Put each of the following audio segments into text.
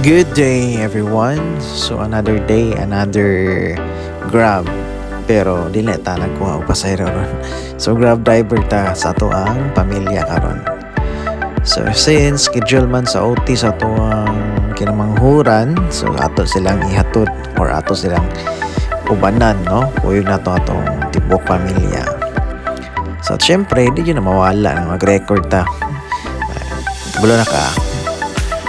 Good day everyone. So another day, another Grab. Pero dili ta nagkuha og pasahero ron. So Grab driver ta sa ato ang pamilya karon. So since schedule man sa OT sa ato ang kinamanghuran, so ato silang ihatod or ato silang ubanan, no? Kuyog na to atong tibok pamilya. So syempre, di yun na mawala na mag-record ta. Bulo na ka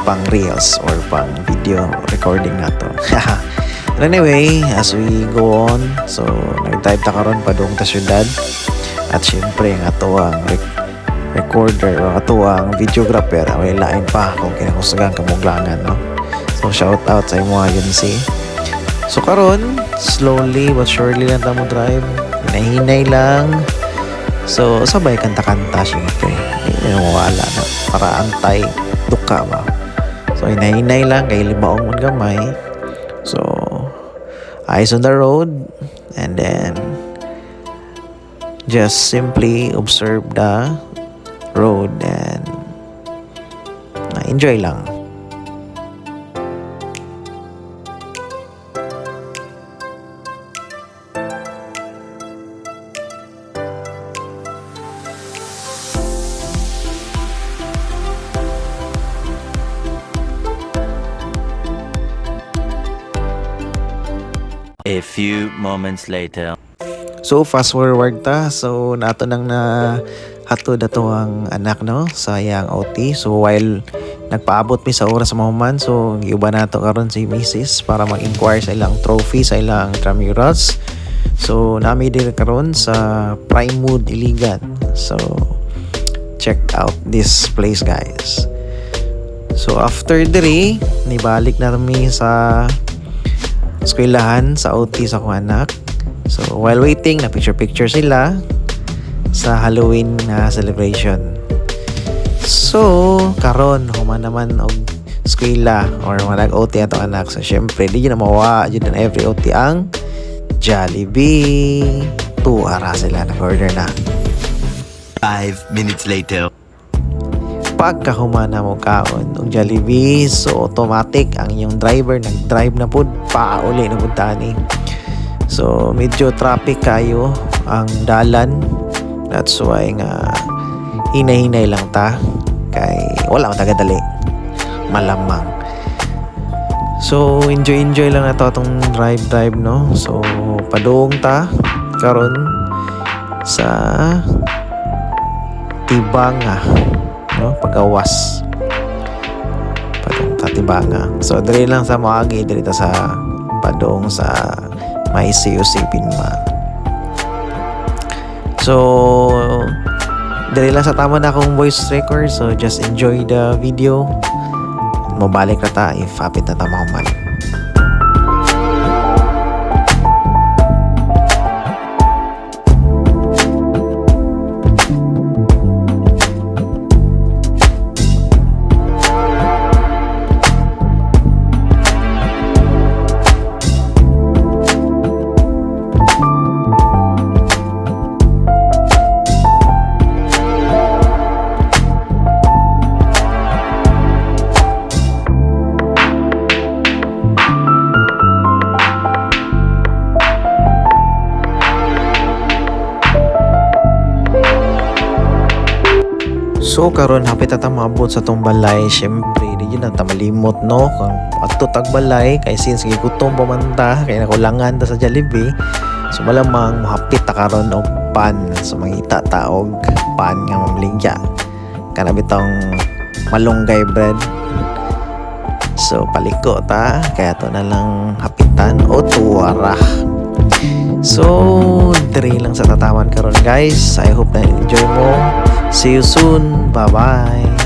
pang reels or pang video recording na to. But anyway, as we go on, so nag-dive ta karon padung ta syudad. At syempre ang ato ang recorder o ato ang videographer ay lain pa kung kinakusagan kamuglangan, no? So shout out sa imo yun si. So karon slowly but surely lang ta mo drive. Hinahinay lang. So sabay kanta-kanta syempre. Hindi na mawala na para antay duka ba. So hinahinay lang kay libaong man gamay. So eyes on the road and then just simply observe the road and enjoy lang. A few moments later. So fast forward ta. So nato nang na hatod ato ang anak, no, sa yang OT. So while nagpaabot mi sa oras sa mahuman, so giuban nato karon si Mrs. para mag-inquire sa ilang trophy sa ilang intramurals. So nami dire karon sa Prime Mood Iligan. So check out this place, guys. So after dire nibalik na mi sa eskwelahan sa OT sa akong anak. So while waiting, na picture sila sa Halloween na celebration. So karon human naman og eskwela or manag OT atong anak. So syempre di na mawa jud ang every OT ang Jollibee. Tuara sila nag-order na. 5 minutes later. Pagka humana mo kaon og Jollibee, so automatic ang inyong driver nag-drive na pud pauli na pud tani. So medyo traffic kayo ang dalan. That's why nga hinay-hinay lang ta kay wala man tagadali. Malamang. So enjoy lang na to atong drive, no. So padung ta karon sa Tibanga, no, pagawas padung Tibanga. So diri lang sa Moagi, diri ta sa padung sa may CUC Pinma. So diri lang sa tama na akong voice record. So just enjoy the video. Mabalik na ta if hapit na ta mahuman. So karon hapit ta maabot sa tong balay. Syempre di yun ta malimot, no, kung adto tag balay kay since gigutom pa man ta kay nakulangan ta sa Jollibee. So malamang mahapit ta karon og pan. So mangita ta og pan nga mamligya kana bitong malunggay bread. So paliko ta kaya to na lang hapitan o tuwara. So diri lang sa tataman karon, guys. I hope na enjoy mo. See you soon. Bye-bye.